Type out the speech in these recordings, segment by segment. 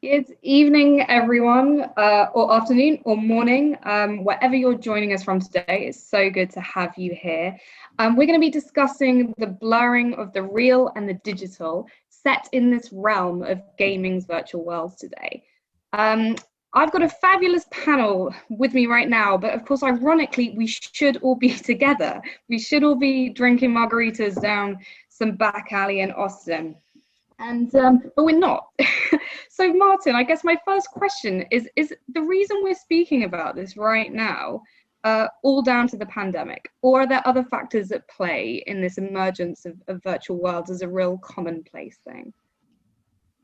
Good evening, everyone, or afternoon or morning, wherever you're joining us from today. It's so good to have you here. We're going to be discussing the blurring of the real and the digital set in this realm of gaming's virtual worlds today. I've got a fabulous panel with me right now, but of course, ironically, we should all be together. We should all be drinking margaritas down some back alley in Austin. But we're not. So Martin, I guess my first question is the reason we're speaking about this right now all down to the pandemic, or are there other factors at play in this emergence of virtual worlds as a real commonplace thing?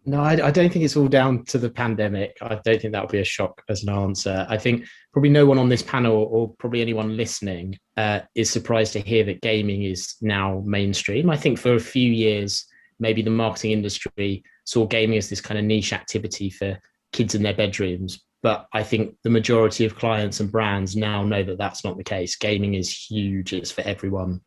No, I don't think it's all down to the pandemic. I don't think that would be a shock as an answer. I think probably no one on this panel or probably anyone listening is surprised to hear that gaming is now mainstream. I think for a few years, maybe the marketing industry saw gaming as this kind of niche activity for kids in their bedrooms. But I think the majority of clients and brands now know that that's not the case. Gaming is huge. It's for everyone.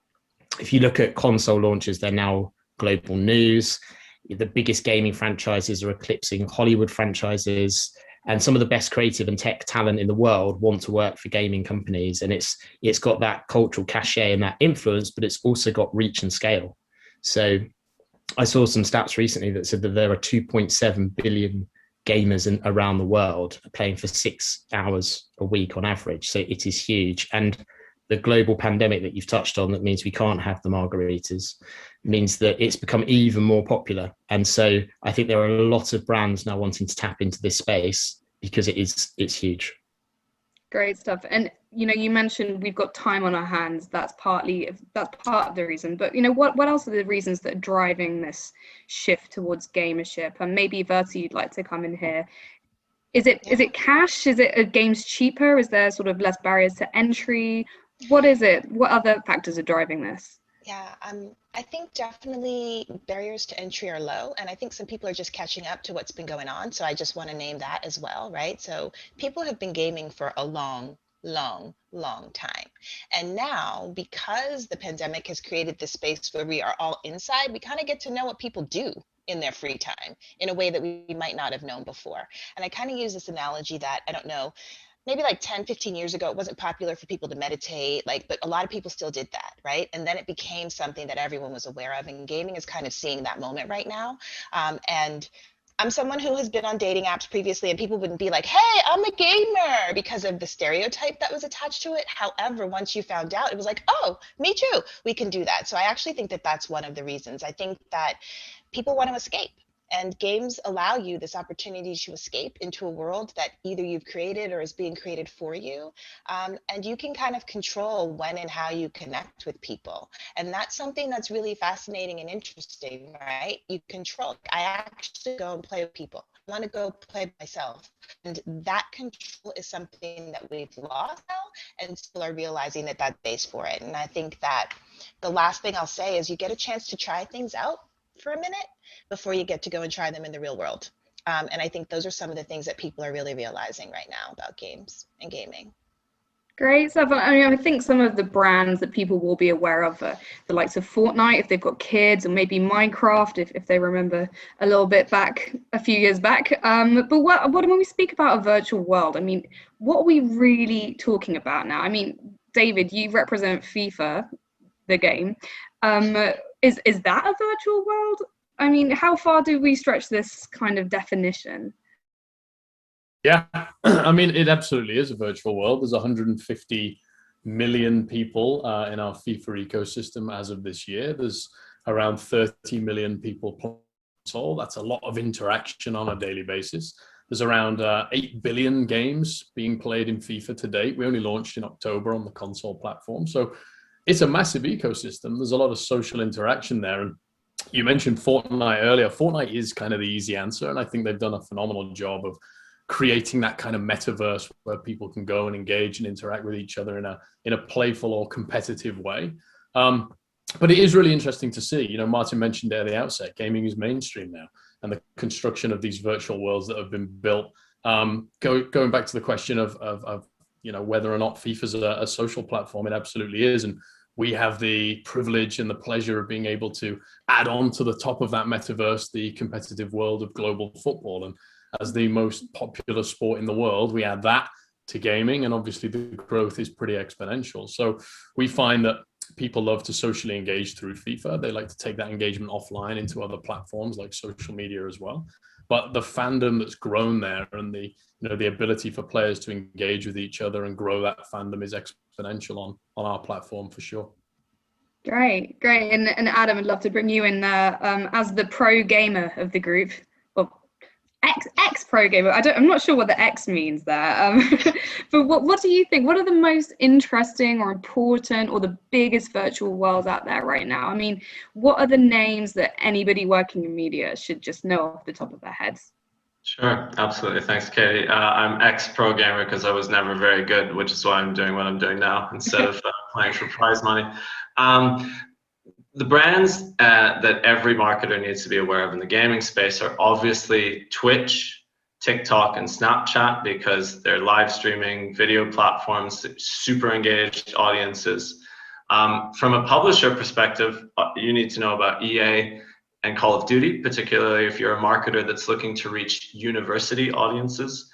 If you look at console launches, they're now global news. The biggest gaming franchises are eclipsing Hollywood franchises, and some of the best creative and tech talent in the world want to work for gaming companies. And it's got that cultural cachet and that influence, but it's also got reach and scale. So I saw some stats recently that said that there are 2.7 billion gamers around the world playing for 6 hours a week on average. So it is huge. And the global pandemic that you've touched on, that means we can't have the margaritas, means that it's become even more popular. And so I think there are a lot of brands now wanting to tap into this space because it's huge. Great stuff. And you mentioned we've got time on our hands. That's part of the reason. But what else are the reasons that are driving this shift towards gamership? And maybe VERTA, you'd like to come in here. Is it cash? Is it games cheaper? Is there sort of less barriers to entry? What is it? What other factors are driving this? Yeah, I think definitely barriers to entry are low, and I think some people are just catching up to what's been going on. So I just want to name that as well, right? So people have been gaming for a long time. And now, because the pandemic has created this space where we are all inside, we kind of get to know what people do in their free time in a way that we might not have known before. And I kind of use this analogy that, I don't know, maybe like 10, 15 years ago, it wasn't popular for people to meditate, but a lot of people still did that, right? And then it became something that everyone was aware of, and gaming is kind of seeing that moment right now. And I'm someone who has been on dating apps previously, and people wouldn't be like, hey, I'm a gamer, because of the stereotype that was attached to it. However, once you found out, it was like, oh, me too, we can do that. So I actually think that that's one of the reasons. I think that people want to escape. And games allow you this opportunity to escape into a world that either you've created or is being created for you. And you can kind of control when and how you connect with people. And that's something that's really fascinating and interesting, right? You control. I actually go and play with people. I want to go play myself. And that control is something that we've lost now, and still are realizing that that's base for it. And I think that the last thing I'll say is you get a chance to try things out for a minute before you get to go and try them in the real world. And I think those are some of the things that people are really realizing right now about games and gaming. Great stuff. I think some of the brands that people will be aware of are the likes of Fortnite, if they've got kids, or maybe Minecraft, if they remember a little bit back, a few years back. But what when we speak about a virtual world, I mean, what are we really talking about now? I mean, David, you represent FIFA, the game. Is that a virtual world? I mean, how far do we stretch this kind of definition? Yeah, I mean, it absolutely is a virtual world. There's 150 million people in our FIFA ecosystem as of this year. There's around 30 million people playing console. That's a lot of interaction on a daily basis. There's around 8 billion games being played in FIFA to date. We only launched in October on the console platform. So it's a massive ecosystem. There's a lot of social interaction there. And you mentioned Fortnite earlier. Fortnite is kind of the easy answer. And I think they've done a phenomenal job of creating that kind of metaverse where people can go and engage and interact with each other in a playful or competitive way. But it is really interesting to see, Martin mentioned at the outset, gaming is mainstream now, and the construction of these virtual worlds that have been built. Going back to the question of whether or not FIFA's a social platform, it absolutely is. And we have the privilege and the pleasure of being able to add on to the top of that metaverse, the competitive world of global football. And as the most popular sport in the world, we add that to gaming, and obviously the growth is pretty exponential. So we find that people love to socially engage through FIFA. They like to take that engagement offline into other platforms like social media as well. But the fandom that's grown there, and the the ability for players to engage with each other and grow that fandom, is exponential on our platform for sure. Great. And Adam, I'd love to bring you in there as the pro gamer of the group. Ex pro gamer. I'm not sure what the X means there. But what do you think? What are the most interesting or important or the biggest virtual worlds out there right now? I mean, what are the names that anybody working in media should just know off the top of their heads? Sure, absolutely. Thanks, Katie. I'm ex-pro gamer because I was never very good, which is why I'm doing what I'm doing now instead of playing for prize money. The brands that every marketer needs to be aware of in the gaming space are obviously Twitch, TikTok, and Snapchat, because they're live streaming video platforms, super engaged audiences. From a publisher perspective, you need to know about EA and Call of Duty, particularly if you're a marketer that's looking to reach university audiences.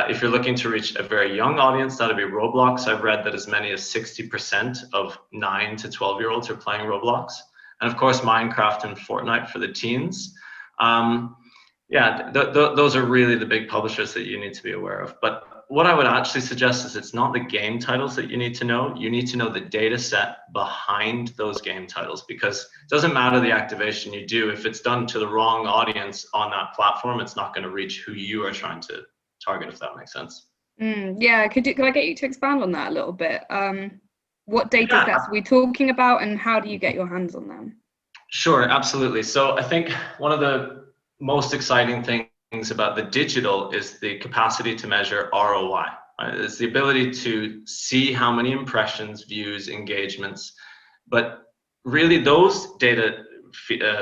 If you're looking to reach a very young audience, that'd be Roblox. I've read that as many as 60% of 9 to 12-year-olds are playing Roblox. And of course, Minecraft and Fortnite for the teens. Those are really the big publishers that you need to be aware of. But what I would actually suggest is it's not the game titles that you need to know. You need to know the data set behind those game titles, because it doesn't matter the activation you do. If it's done to the wrong audience on that platform, it's not going to reach who you are trying to target, if that makes sense. Yeah, could I get you to expand on that a little bit? What data sets are we talking about, and how do you get your hands on them? Sure, absolutely. So I think one of the most exciting things about the digital is the capacity to measure ROI. It's the ability to see how many impressions, views, engagements, but really those data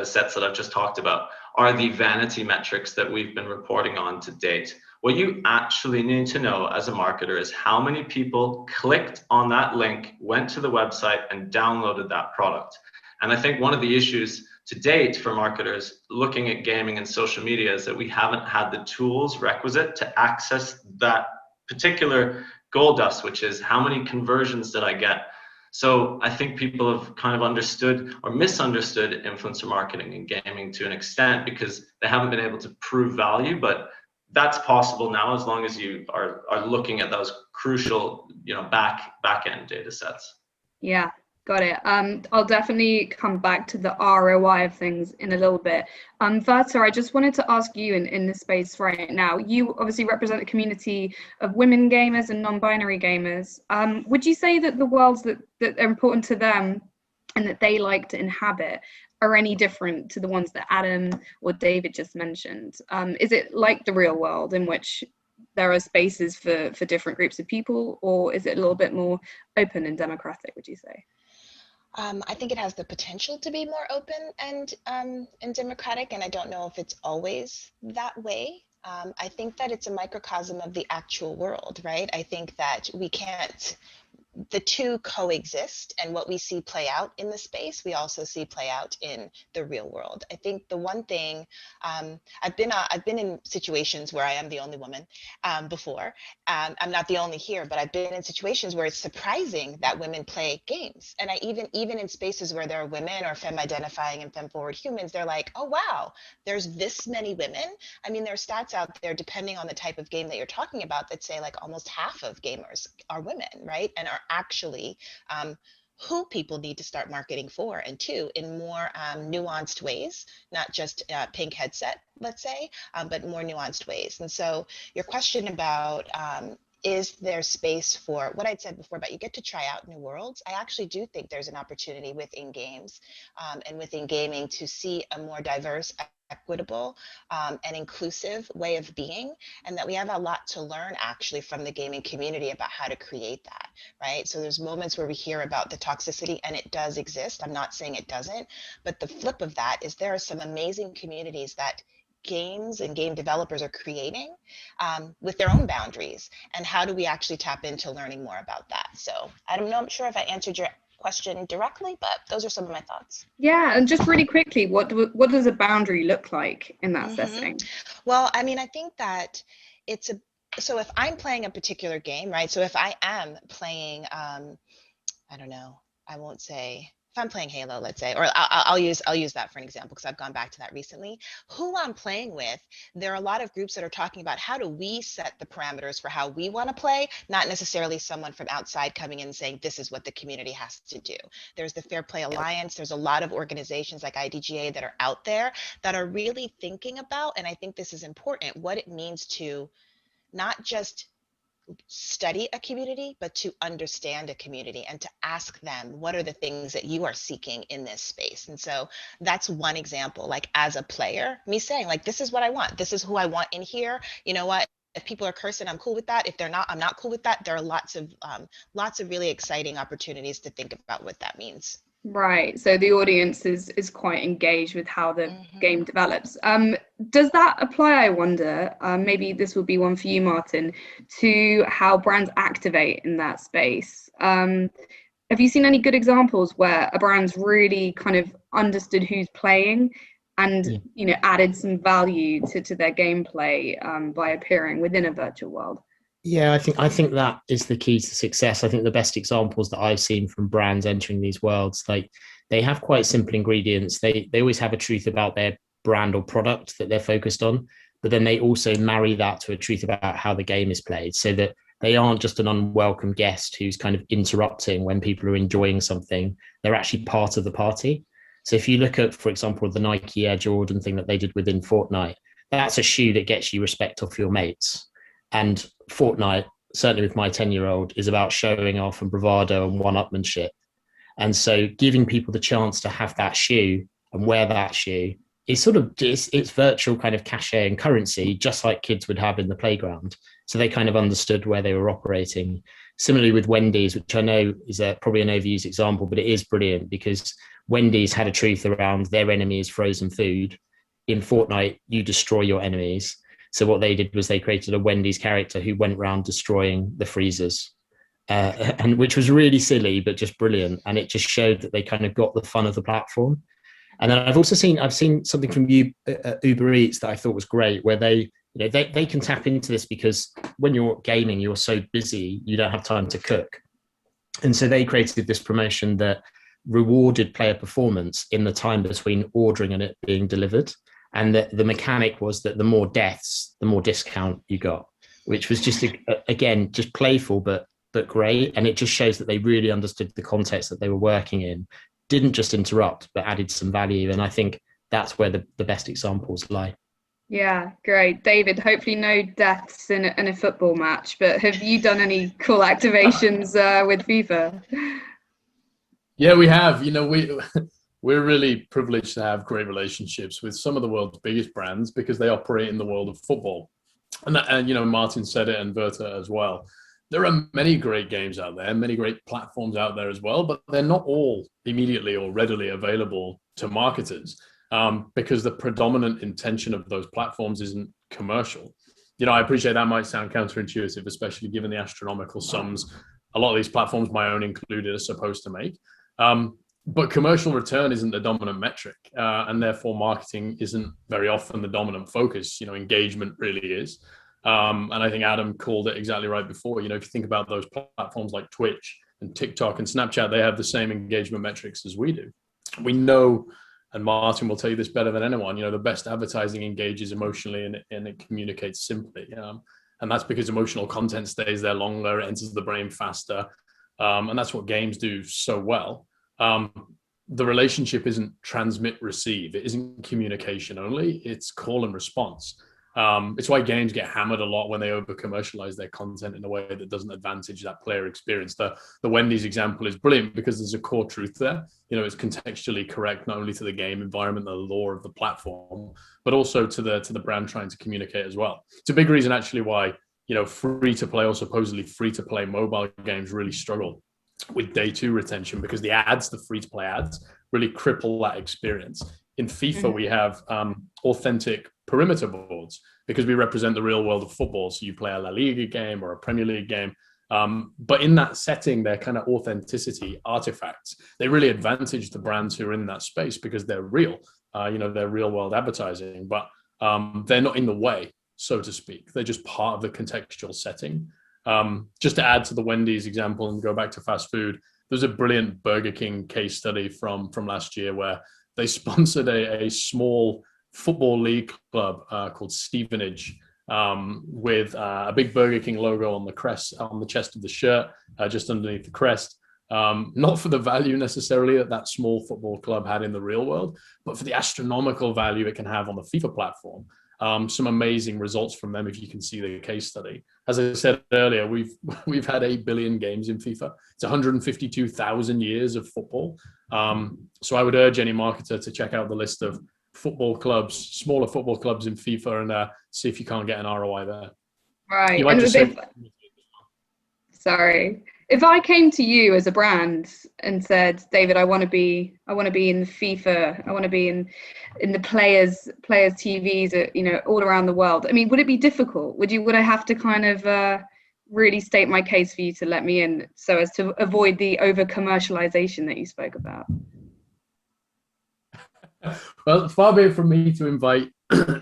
sets that I've just talked about are the vanity metrics that we've been reporting on to date. What you actually need to know as a marketer is how many people clicked on that link, went to the website, and downloaded that product. And I think one of the issues to date for marketers looking at gaming and social media is that we haven't had the tools requisite to access that particular gold dust, which is how many conversions did I get? So I think people have kind of understood or misunderstood influencer marketing and gaming to an extent, because they haven't been able to prove value. But that's possible now, as long as you are looking at those crucial, back end data sets. Yeah, got it. I'll definitely come back to the ROI of things in a little bit. VERTA, I just wanted to ask you in this space right now. You obviously represent a community of women gamers and non-binary gamers. Would you say that the worlds that are important to them and that they like to inhabit are any different to the ones that Adam or David just mentioned? Is it like the real world in which there are spaces for different groups of people, or is it a little bit more open and democratic, would you say? I think it has the potential to be more open and democratic, and I don't know if it's always that way. I think that it's a microcosm of the actual world, right? I think that the two coexist, and what we see play out in the space, we also see play out in the real world. I think the one thing, I've been in situations where I am the only woman before. I'm not the only here, but I've been in situations where it's surprising that women play games. And I even in spaces where there are women or femme identifying and femme forward humans, they're like, oh wow, there's this many women. I mean, there are stats out there, depending on the type of game that you're talking about, that say like almost half of gamers are women, right? And are actually who people need to start marketing for, and two, in more nuanced ways, not just pink headset, let's say, but more nuanced ways. And so your question about is there space for what I'd said before about you get to try out new worlds, I actually do think there's an opportunity within games and within gaming to see a more diverse, equitable and inclusive way of being, and that we have a lot to learn actually from the gaming community about how to create that, right? So there's moments where we hear about the toxicity, and it does exist. I'm not saying it doesn't, but the flip of that is there are some amazing communities that games and game developers are creating with their own boundaries, and how do we actually tap into learning more about that? So I don't know, I'm sure if I answered question directly, but those are some of my thoughts. Yeah, and just really quickly, what does a boundary look like in that setting? Well, I mean, I think that so if I'm playing a particular game, right? So if I am playing, I don't know, I won't say, if I'm playing Halo, let's say, or I'll use that for an example because I've gone back to that recently. Who I'm playing with, there are a lot of groups that are talking about how do we set the parameters for how we want to play, not necessarily someone from outside coming in and saying this is what the community has to do. There's the Fair Play Alliance. There's a lot of organizations like IDGA that are out there that are really thinking about, and I think this is important, what it means to not just study a community, but to understand a community and to ask them, what are the things that you are seeking in this space? And so that's one example, like as a player, me saying like, this is what I want. This is who I want in here. You know what? If people are cursing, I'm cool with that. If they're not, I'm not cool with that. There are lots of really exciting opportunities to think about what that means. Right, so the audience is quite engaged with how the game develops. Does that apply, I wonder, maybe this will be one for you, Martin, to how brands activate in that space? Have you seen any good examples where a brand's really kind of understood who's playing and you know, added some value to their gameplay by appearing within a virtual world? Yeah, I think that is the key to success. I think the best examples that I've seen from brands entering these worlds, like they have quite simple ingredients. They always have a truth about their brand or product that they're focused on, but then they also marry that to a truth about how the game is played, so that they aren't just an unwelcome guest who's kind of interrupting when people are enjoying something. They're actually part of the party. So if you look at, for example, the Nike Air Jordan thing that they did within Fortnite, that's a shoe that gets you respect off your mates. And Fortnite, certainly with my 10-year-old, is about showing off and bravado and one-upmanship. And so giving people the chance to have that shoe and wear that shoe is sort of it's virtual kind of cachet and currency, just like kids would have in the playground. So they kind of understood where they were operating. Similarly with Wendy's, which I know is probably an overused example, but it is brilliant because Wendy's had a truth around their enemy is frozen food. In Fortnite, you destroy your enemies. So what they did was they created a Wendy's character who went around destroying the freezers, and which was really silly, but just brilliant. And it just showed that they kind of got the fun of the platform. And then I've seen something from Uber Eats that I thought was great, where they can tap into this because when you're gaming, you're so busy, you don't have time to cook. And so they created this promotion that rewarded player performance in the time between ordering and it being delivered. And the mechanic was that the more deaths, the more discount you got, which was just, again, just playful, but great. And it just shows that they really understood the context that they were working in, didn't just interrupt, but added some value. And I think that's where the best examples lie. Yeah, great. David, hopefully no deaths in a football match, but have you done any cool activations with FIFA? Yeah, we have. We're really privileged to have great relationships with some of the world's biggest brands because they operate in the world of football. And Martin said it, and VERTA as well. There are many great games out there, many great platforms out there as well, but they're not all immediately or readily available to marketers because the predominant intention of those platforms isn't commercial. I appreciate that might sound counterintuitive, especially given the astronomical sums a lot of these platforms, my own included, are supposed to make. But commercial return isn't the dominant metric, and therefore marketing isn't very often the dominant focus. Engagement really is. And I think Adam called it exactly right before. If you think about those platforms like Twitch and TikTok and Snapchat, they have the same engagement metrics as we do. We know, and Martin will tell you this better than anyone, the best advertising engages emotionally and it communicates simply. And that's because emotional content stays there longer, it enters the brain faster. And that's what games do so well. The relationship isn't transmit receive, it isn't communication only, it's call and response. It's why games get hammered a lot when they over commercialize their content in a way that doesn't advantage that player experience. The Wendy's example is brilliant because there's a core truth there. It's contextually correct not only to the game environment, the lore of the platform, but also to the brand trying to communicate as well. It's a big reason actually why free to play or supposedly free to play mobile games really struggle with day two retention, because the free to play ads really cripple that experience. In FIFA, we have authentic perimeter boards because we represent the real world of football. So you play a La Liga game or a Premier League game, But in that setting, they're kind of authenticity artifacts. They really advantage the brands who are in that space because they're real, they're real world advertising, but they're not in the way, so to speak. They're just part of the contextual setting. Just to add to the Wendy's example and go back to fast food, there's a brilliant Burger King case study from last year where they sponsored a small football league club called Stevenage, with a big Burger King logo on the crest, on the chest of the shirt, just underneath the crest. Not for the value necessarily that small football club had in the real world, but for the astronomical value it can have on the FIFA platform. Some amazing results from them if you can see the case study. As I said earlier, we've had 8 billion games in FIFA. It's 152,000 years of football. So I would urge any marketer to check out the list of football clubs, smaller football clubs in FIFA, and see if you can't get an ROI there. Right. You might just sorry. If I came to you as a brand and said, David, I want to be in FIFA, I want to be in the players TVs, all around the world. I mean, would it be difficult? Would I have to kind of really state my case for you to let me in, so as to avoid the over commercialization that you spoke about? Well, far be it from me to invite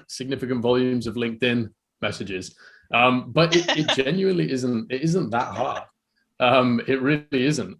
significant volumes of LinkedIn messages, but it genuinely isn't. It isn't that hard. It really isn't.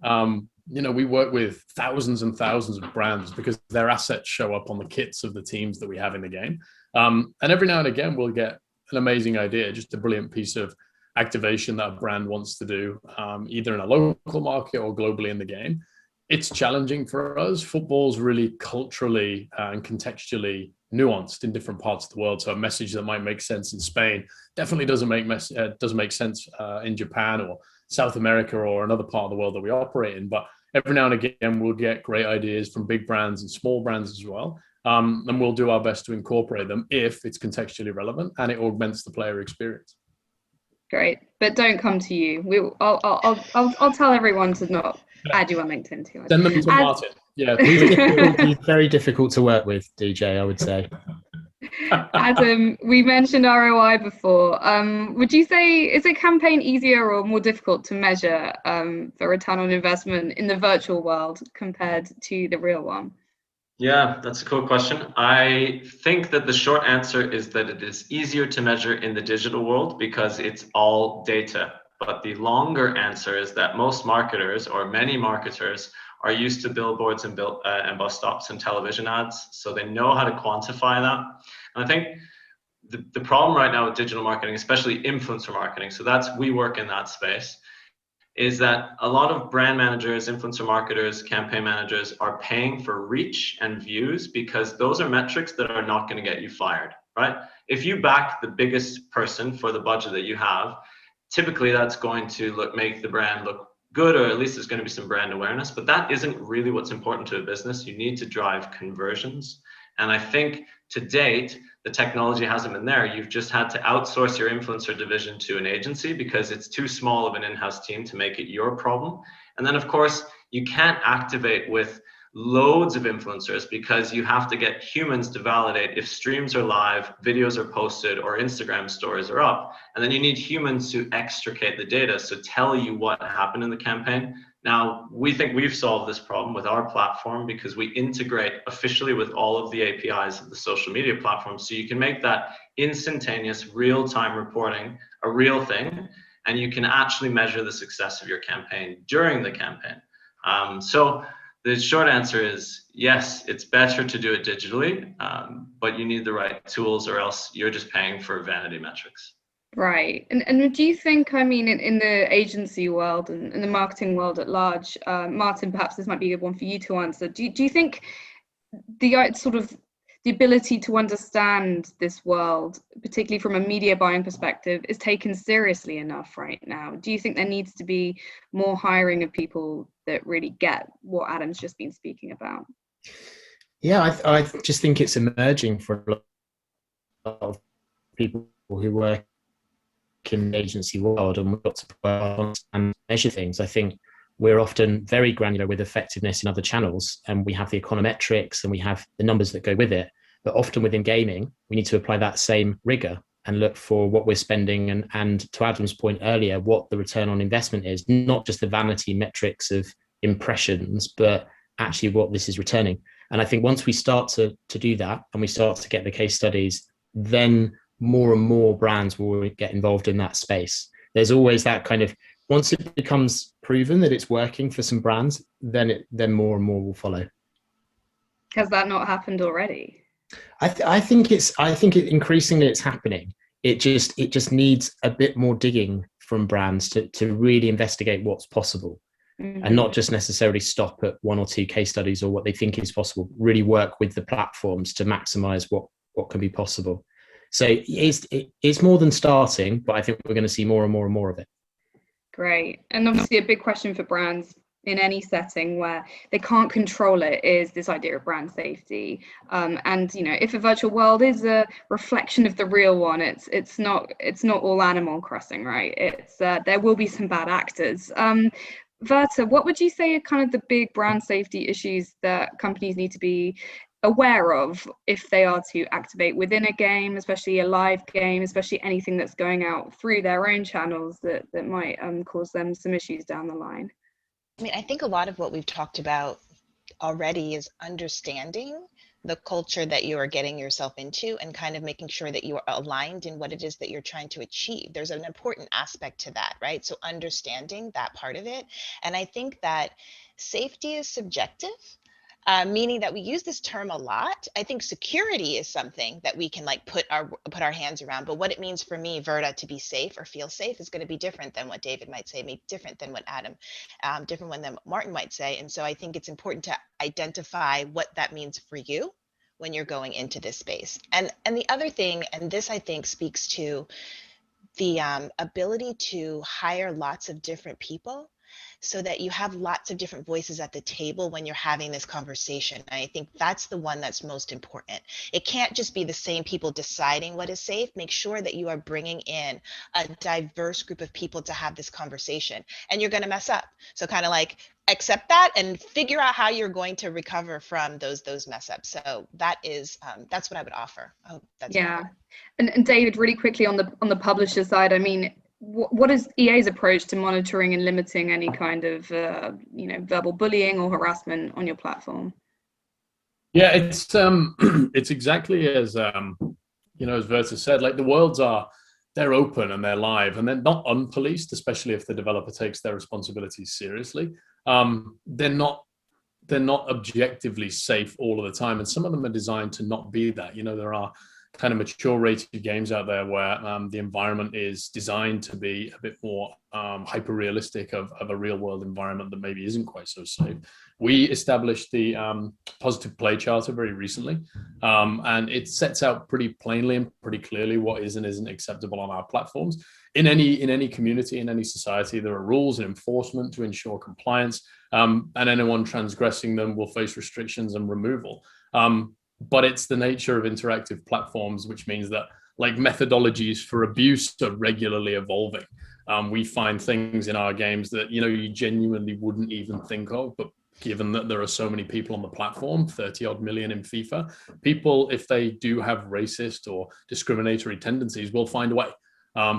We work with thousands and thousands of brands because their assets show up on the kits of the teams that we have in the game. And every now and again, we'll get an amazing idea, just a brilliant piece of activation that a brand wants to do, either in a local market or globally in the game. It's challenging for us. Football's really culturally and contextually nuanced in different parts of the world. So a message that might make sense in Spain definitely doesn't make sense in Japan or South America or another part of the world that we operate in. But every now and again, we'll get great ideas from big brands and small brands as well. And we'll do our best to incorporate them if it's contextually relevant and it augments the player experience. Great, but don't come to you. I'll tell everyone to not add you on LinkedIn too much. Send them to Martin. Yeah, he's very difficult to work with, DJ, I would say. Adam, we mentioned ROI before. Would you say, is a campaign easier or more difficult to measure for return on investment in the virtual world compared to the real one? Yeah, that's a cool question. I think that the short answer is that it is easier to measure in the digital world because it's all data. But the longer answer is that most marketers, or many marketers, are used to billboards and bus stops and television ads, so they know how to quantify that. And I think the problem right now with digital marketing, especially influencer marketing, so we work in that space, is that a lot of brand managers, influencer marketers, campaign managers are paying for reach and views because those are metrics that are not going to get you fired, right? If you back the biggest person for the budget that you have, typically that's going to make the brand look good, or at least there's going to be some brand awareness, but that isn't really what's important to a business. You need to drive conversions. And I think to date, the technology hasn't been there. You've just had to outsource your influencer division to an agency because it's too small of an in-house team to make it your problem. And then of course, you can't activate with loads of influencers because you have to get humans to validate if streams are live, videos are posted, or Instagram stories are up. And then you need humans to extricate the data, so tell you what happened in the campaign. Now, we think we've solved this problem with our platform because we integrate officially with all of the APIs of the social media platform, so you can make that instantaneous real-time reporting a real thing, and you can actually measure the success of your campaign during the campaign. So the short answer is yes, it's better to do it digitally, but you need the right tools or else you're just paying for vanity metrics. Right. And do you think, I mean, in the agency world and in the marketing world at large, Martin, perhaps this might be a good one for you to answer. Do you think the sort of the ability to understand this world, particularly from a media buying perspective, is taken seriously enough right now? Do you think there needs to be more hiring of people that really get what Adam's just been speaking about? Yeah, I just think it's emerging for a lot of people who work in the agency world, and we've got to work on and measure things. I think we're often very granular with effectiveness in other channels, and we have the econometrics and we have the numbers that go with it. But often within gaming, we need to apply that same rigor and look for what we're spending, and to Adam's point earlier, what the return on investment is, not just the vanity metrics of impressions, but actually what this is returning. And I think once we start to do that, and we start to get the case studies, then more and more brands will get involved in that space. There's always that kind of, once it becomes proven that it's working for some brands, then more and more will follow. Has that not happened already? I think increasingly it's happening. It just needs a bit more digging from brands to really investigate what's possible. Mm-hmm. And not just necessarily stop at one or two case studies or what they think is possible. Really work with the platforms to maximize what can be possible. So it's more than starting, but I think we're going to see more and more and more of it. Great. And obviously a big question for brands in any setting where they can't control it is this idea of brand safety. And you know, if a virtual world is a reflection of the real one, it's not all Animal Crossing, right? It's there will be some bad actors. VERTA, what would you say are kind of the big brand safety issues that companies need to be aware of if they are to activate within a game, especially a live game, especially anything that's going out through their own channels that might cause them some issues down the line? I mean, I think a lot of what we've talked about already is understanding the culture that you are getting yourself into and kind of making sure that you are aligned in what it is that you're trying to achieve. There's an important aspect to that, right? So understanding that part of it. And I think that safety is subjective. Meaning that we use this term a lot. I think security is something that we can like put our hands around, but what it means for me, VERTA, to be safe or feel safe is going to be different than what David might say, maybe different than what Adam, different than Martin might say. And so I think it's important to identify what that means for you when you're going into this space. And the other thing, and this I think speaks to the ability to hire lots of different people, so that you have lots of different voices at the table when you're having this conversation. And I think that's the one that's most important. It can't just be the same people deciding what is safe. Make sure that you are bringing in a diverse group of people to have this conversation, and you're going to mess up. So kind of like accept that and figure out how you're going to recover from those mess ups. So that is that's what I would offer. Oh, that's yeah. And David, really quickly on the publisher side, I mean, what is EA's approach to monitoring and limiting any kind of verbal bullying or harassment on your platform? Yeah, it's exactly as as VERTA said. Like, the worlds they're open and they're live and they're not unpoliced, especially if the developer takes their responsibilities seriously. They're not objectively safe all of the time, and some of them are designed to not be that. There are kind of mature rated games out there where the environment is designed to be a bit more hyper realistic of a real world environment that maybe isn't quite so safe. We established the positive play charter very recently, and it sets out pretty plainly and pretty clearly what is and isn't acceptable on our platforms. In any community, in any society, there are rules and enforcement to ensure compliance, and anyone transgressing them will face restrictions and removal. But it's the nature of interactive platforms, which means that like methodologies for abuse are regularly evolving. We find things in our games that you genuinely wouldn't even think of, but given that there are so many people on the platform, 30 odd million in FIFA, people, if they do have racist or discriminatory tendencies, will find a way,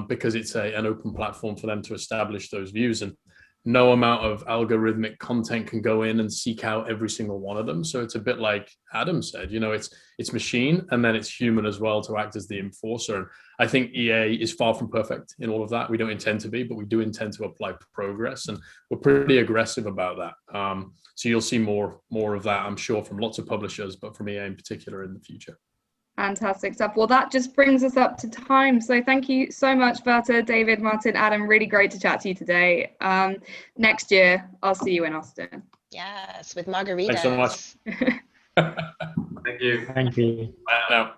because it's an open platform for them to establish those views. And no amount of algorithmic content can go in and seek out every single one of them. So it's a bit like Adam said, it's machine and then it's human as well to act as the enforcer. And I think EA is far from perfect in all of that. We don't intend to be, but we do intend to apply progress, and we're pretty aggressive about that. So you'll see more of that, I'm sure, from lots of publishers, but from EA in particular in the future. Fantastic stuff. Well, that just brings us up to time. So thank you so much, VERTA, David, Martin, Adam. Really great to chat to you today. Next year, I'll see you in Austin. Yes, with margaritas. Thanks so much. Thank you. Thank you. Bye now.